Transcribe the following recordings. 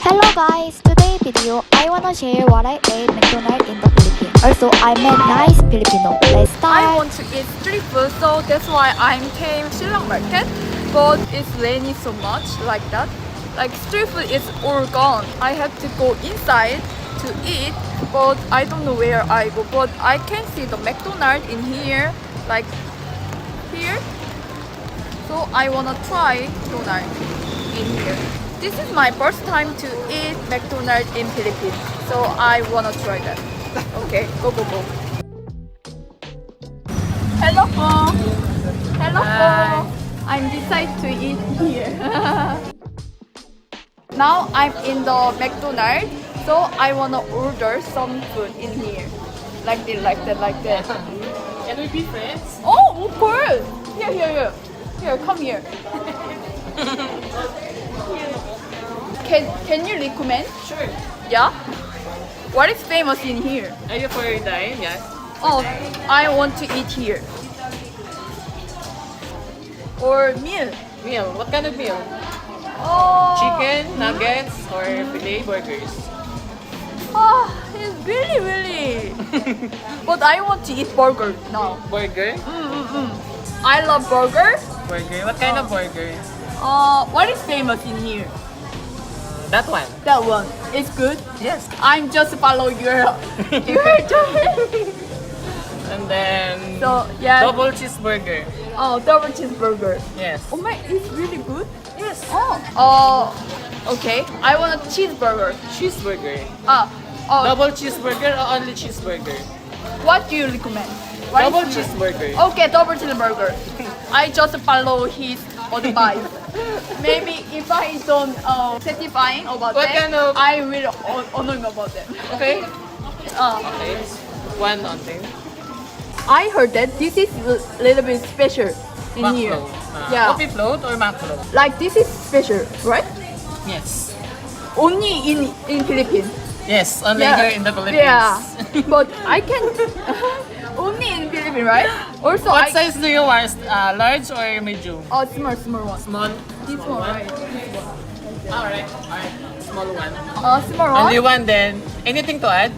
Hello guys, today video I wanna share what I ate McDonald's in the Philippines. Also, I met nice Filipino. Let's start. I want to eat street food, so that's why I came Silang Market. But it's raining so much like that. Like street food is all gone. I have to go inside to eat, but I don't know where I go. But I can see the McDonald's in here, like here. So I wanna try McDonald's in here. This is my first time to eat McDonald's in Philippines, so I wanna try that. Okay, go. Hello po. Hello po. I'm decided to eat here. Now I'm in the McDonald's, so I wanna order some food in here, like that. Can we be friends? Oh, of course. Here. Come here. Can you recommend? Sure. Yeah. What is famous in here? Are you for dine? Yes. Oh, I want to eat here. Or meal. Meal. What kind of meal? Oh. Chicken, nuggets, or filet burgers? Oh, it's really. But I want to eat burger now. Burger? I love burger. Burger. What kind of burger? What is famous in here? That one. That one. It's good. Yes. I'm just follow your And then So yeah. double cheeseburger. Oh, double cheeseburger. Yes. Oh my, it's really good. Yes. Okay. I want a cheeseburger. Cheeseburger. Double. Double cheeseburger or only cheeseburger? What do you recommend? What Double is- cheeseburger. Okay, double cheeseburger. I just follow his advice. Maybe if I don't satisfying about What that, kind of- I will honor about that. Okay. Okay. One on thing. I heard that this is a little bit special in Mac here. float. Yeah. Coffee float or mac float? Like this is special, right? Yes. Only in Philippines. Yes. Only Yeah. here in the Philippines. Yeah. But I can only in Philippines, right? Also, What I size do you want? Large or medium? small one. Small. This one, right? Alright. Small one. Small one. Only one then. Anything to add?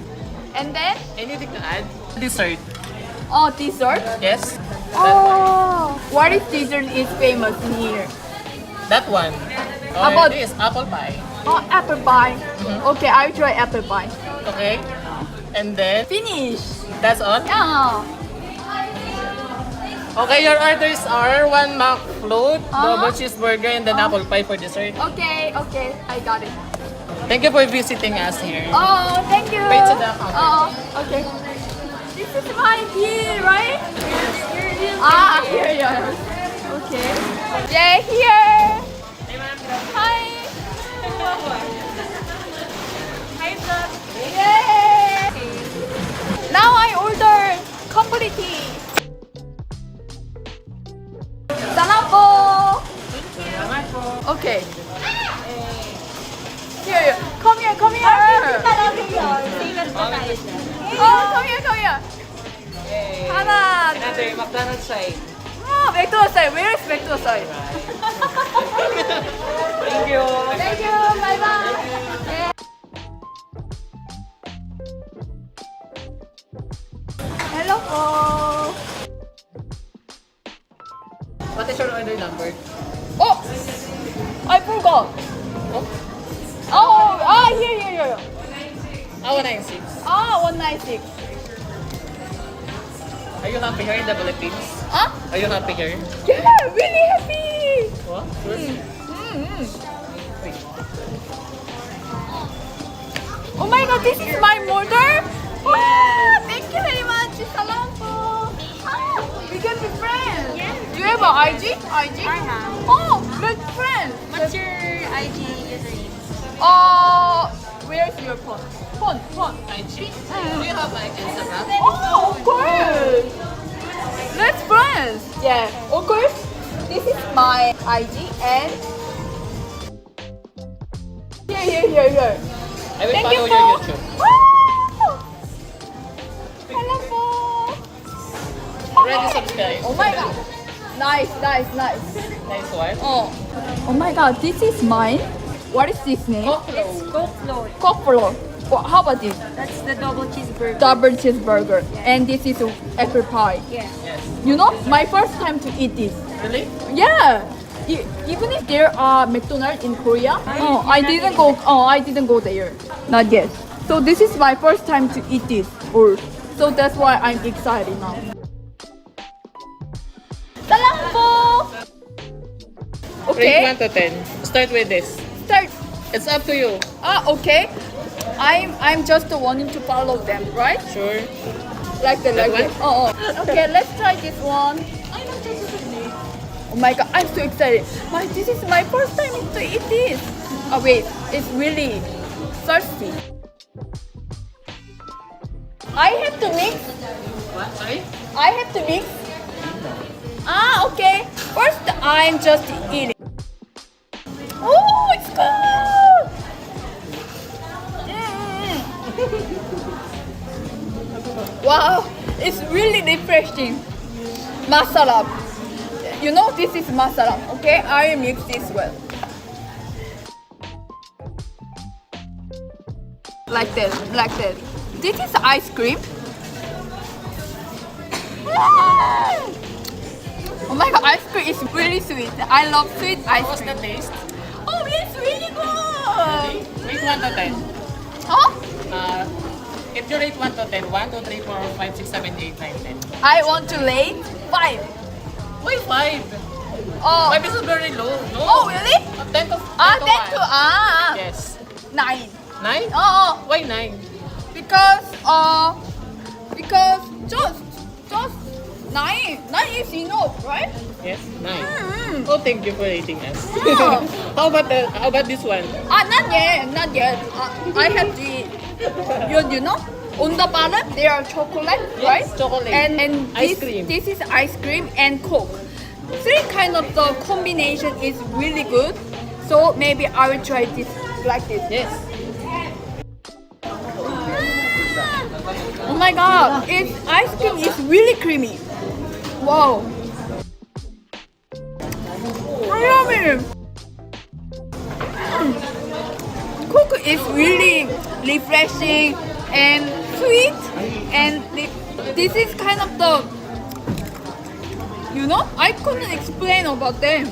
And then Anything to add? Dessert. dessert. Yes. What is dessert is famous in here? That one. Or About- this apple pie. Apple pie. Okay, I'll try apple pie. Okay. And then Finish. that's all. Yeah. Okay, your orders are one mac float, Uh-huh. double cheeseburger, and then apple pie for dessert. Okay, I got it. Thank you for visiting us here. Oh, thank you. Wait to the counter. Okay. This is my bill, right? Here. Okay. Yeah, here. Hi. Yay. Now I order completely. Salamat po. Okay. Here. Come here. Same Come here. 하나, 둘. Another McDonald's side. 맥도날드 사이. Where is McDonald's 사이? Thank you. Thank you. Bye bye. Hello po. What is your order number? Oh, I forgot. Here. 196. 196. Are you happy here in the Philippines? Huh? Are you happy here? Yeah, really happy. What? Good. Oh my god, this is my mother? Thank you very much. Salamat po. We can be friends. Yes. Do you have an IG? I have. Oh, let's friends. What's your IG username? Where's your phone? Phone. IG. Do you have like Instagram? Oh, of course. Let's friends. Yeah, of course. This is my IG and here. I will Thank you follow po. your YouTube. Hello po. Already subscribed. Oh my god. Nice. Nice one. Oh my god, this is mine. What is this name? It's Coke float. Coke float. How about this? That's the double cheeseburger. Double cheeseburger. And this is apple pie. Yeah. You know, my first time to eat this. Really? Yeah. Even if there are Mcdonalds in Korea, I didn't go. I didn't go there. Not yet. So this is my first time to eat this. So that's why I'm excited now. Salam po. Rate Okay. 1 to 10. Start with this. Start. It's up to you. Okay. I'm just wanting to follow them, right? Sure. Like that. That one? Okay, let's try this one. Oh my god, I'm so excited. This is my first time to eat this. Oh wait, it's really thirsty. I have to mix. What? Sorry? I have to mix. Okay. First, I'm just eating. Oh, it's good. Wow, it's really refreshing. Masala. You know this is masala, okay? I mix this well. Like that. This is ice cream. Oh my god, ice cream is really sweet. I love sweet ice What's cream. the taste? Oh, it's really good. Rate 1 to 10. Huh? If you rate 1 to 10, 1, 2, 3, 4, 5, 6, 7, 8, 9, 10. I want to rate 5. Why 5? Oh, 5 is very low. No. oh really? 10 to 10 Then to 1. Yes. 9. 9? Oh, Why 9? because just 9 is enough, right? Yes, 9. Mm. Oh, thank you for rating us. Yeah. How about this one? Not yet. I have the you know on the bottom there are chocolate, right? Yes, chocolate. And Ice this cream. this is ice cream and Coke. Three kind of the combination is really good. So maybe I will try this like this. Yes. Oh my god, its ice cream is really creamy. Wow. Yummy. Coke is really refreshing and sweet, and this is kind of the, you know, I couldn't explain about them.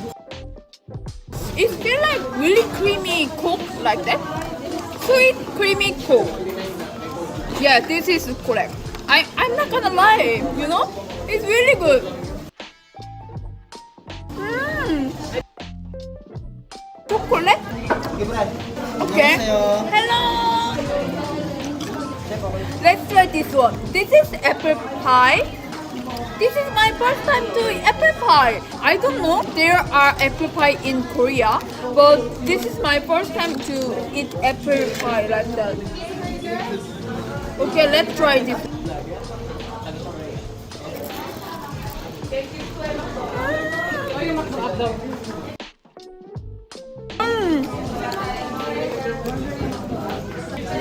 It feels like really creamy Coke like that. Sweet, creamy Coke. Yeah, this is correct. I'm not gonna lie, you know? It's really good. Chocolate? Okay. Hello. Let's try this one. This is apple pie. This is my first time to eat apple pie. I don't know there are apple pie in Korea, but this is my first time to eat apple pie like that. Okay, let's try this.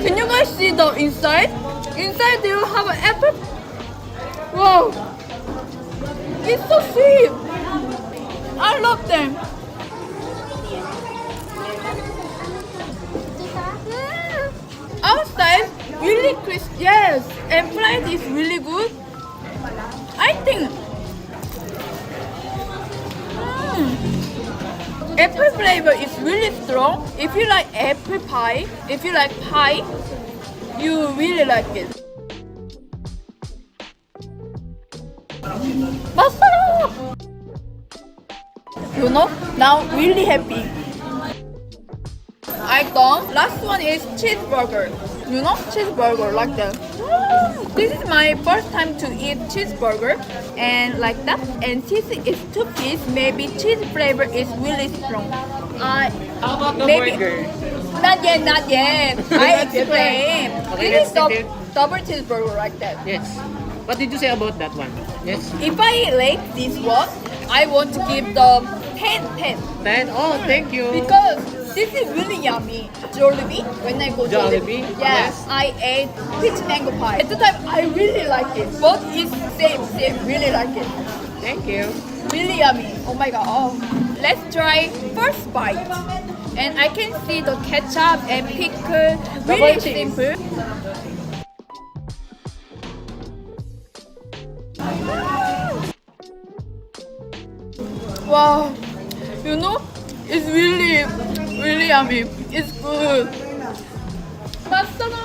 Can you guys see the inside? Inside they will have an apple. Wow, it's so sweet. I love them. Outside really crisp, yes, and fried is really good. I think apple flavor is really strong. If you like apple pie, if you like pie, you really like it. Masala! You know, now really happy. I done. Last one is cheeseburger. You know, cheeseburger like that. This is my first time to eat cheeseburger and like that. And since it's 2 piece, maybe cheese flavor is really strong. How about the Maybe. burger? Not yet. I explain. Okay, This is let's take it. double cheeseburger like that. Yes. What did you say about that one? Yes. If I rate this one, I want to give the 10. 10. Oh, thank you. Because this is really yummy. Jollibee, when I go Jollibee? yeah, Yes. I ate peach mango pie. At the time, I really like it. Both is same, really like it. Thank you. Really yummy. Oh my god. Oh. Let's try first bite. And I can see the ketchup and pickle. Really cheese. simple. Wow, you know, it's really, really yummy. It's good. Masala.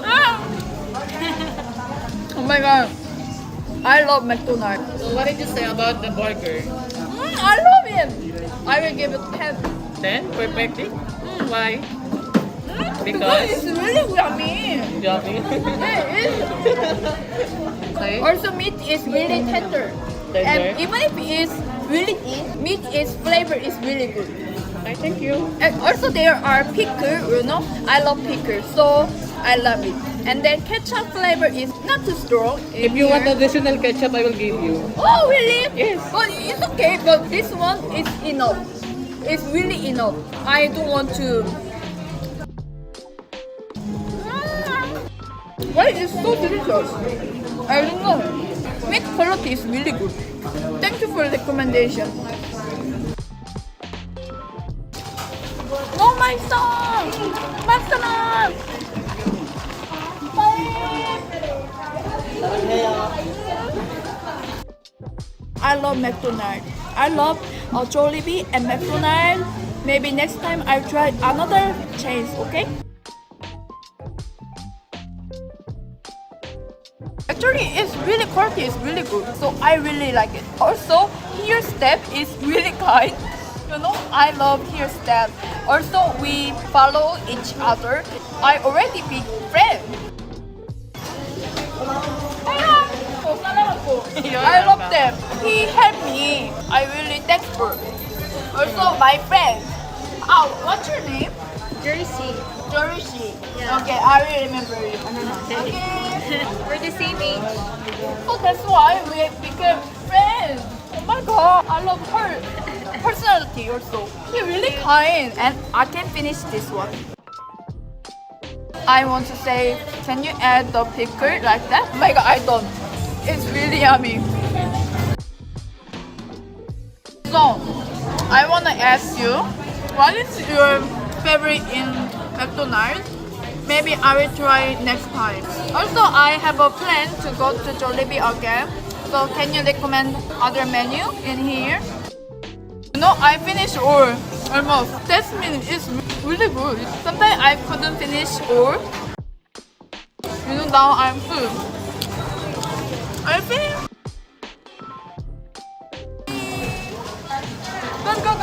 Ah. Oh my god, I love McDonald's. So what did you say about the burger? I love it. I will give it 10. 10? Perfectly? Why? Because it's really yummy. Yummy. Yeah, it is. Okay. Also, meat is really tender. Tender. And even if it's really thin, meat is flavor is really good. Okay, thank you. And also there are pickle, you know. I love pickle, so I love it. And then ketchup flavor is not too strong. If you want additional ketchup, I will give you. Oh really? Yes. But it's okay. But this one is enough. It's really enough. I don't want to. Why it's so delicious? I don't know. Meat quality is really good. Thank you for the recommendation. Oh my son! Masala! I love McDonald's. I love Jollibee and McDonald's. Maybe next time I'll try another chains, okay? Actually, it's really quality is really good, so I really like it. Also, here step is really kind. You know, I love here step. Also, we follow each other. I already big friend. I love them. He helped me. I really thankful. Also, my friend. Oh, what's your name? Jersey. Jersey. Yeah. Okay, I will remember you. Okay. We're the same age. So that's why we became friends. Oh my god, I love her personality also. She's really kind, and I can finish this one. I want to say, can you add the pickle like that? Oh my god, I don't. It's really yummy. So, I want to ask you, what is your favorite in McDonald's? Maybe I will try next time. Also, I have a plan to go to Jollibee again. So, can you recommend other menu in here? You know, I finished all almost. That means it's really good. Sometimes I couldn't finish all. You know, now I'm full. I finished.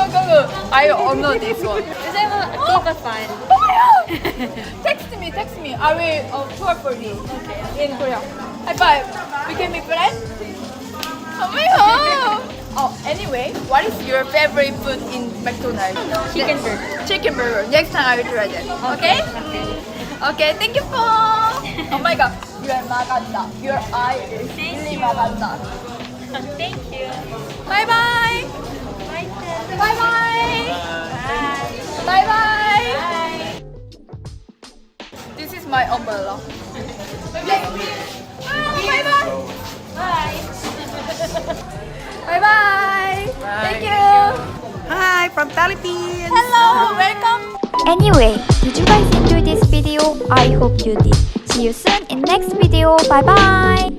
Go. I honor this one. Is that a Kiva fan? Oh my god! Text me. I will tour for you in Korea. High five. We can be friends? Oh my god! Oh, anyway, what is your favorite food in McDonald's? Chicken burger. Chicken burger. Next time I will try that. Okay? Okay, thank you for. Oh my god, you are maganda. Your eye is really maganda. Thank you. Bye bye. Bye. Bye. This is my umbrella. Bye bye. Thank you. Hi, from Philippines. Hello, welcome. Anyway, did you guys enjoy this video? I hope you did. See you soon in next video. Bye bye.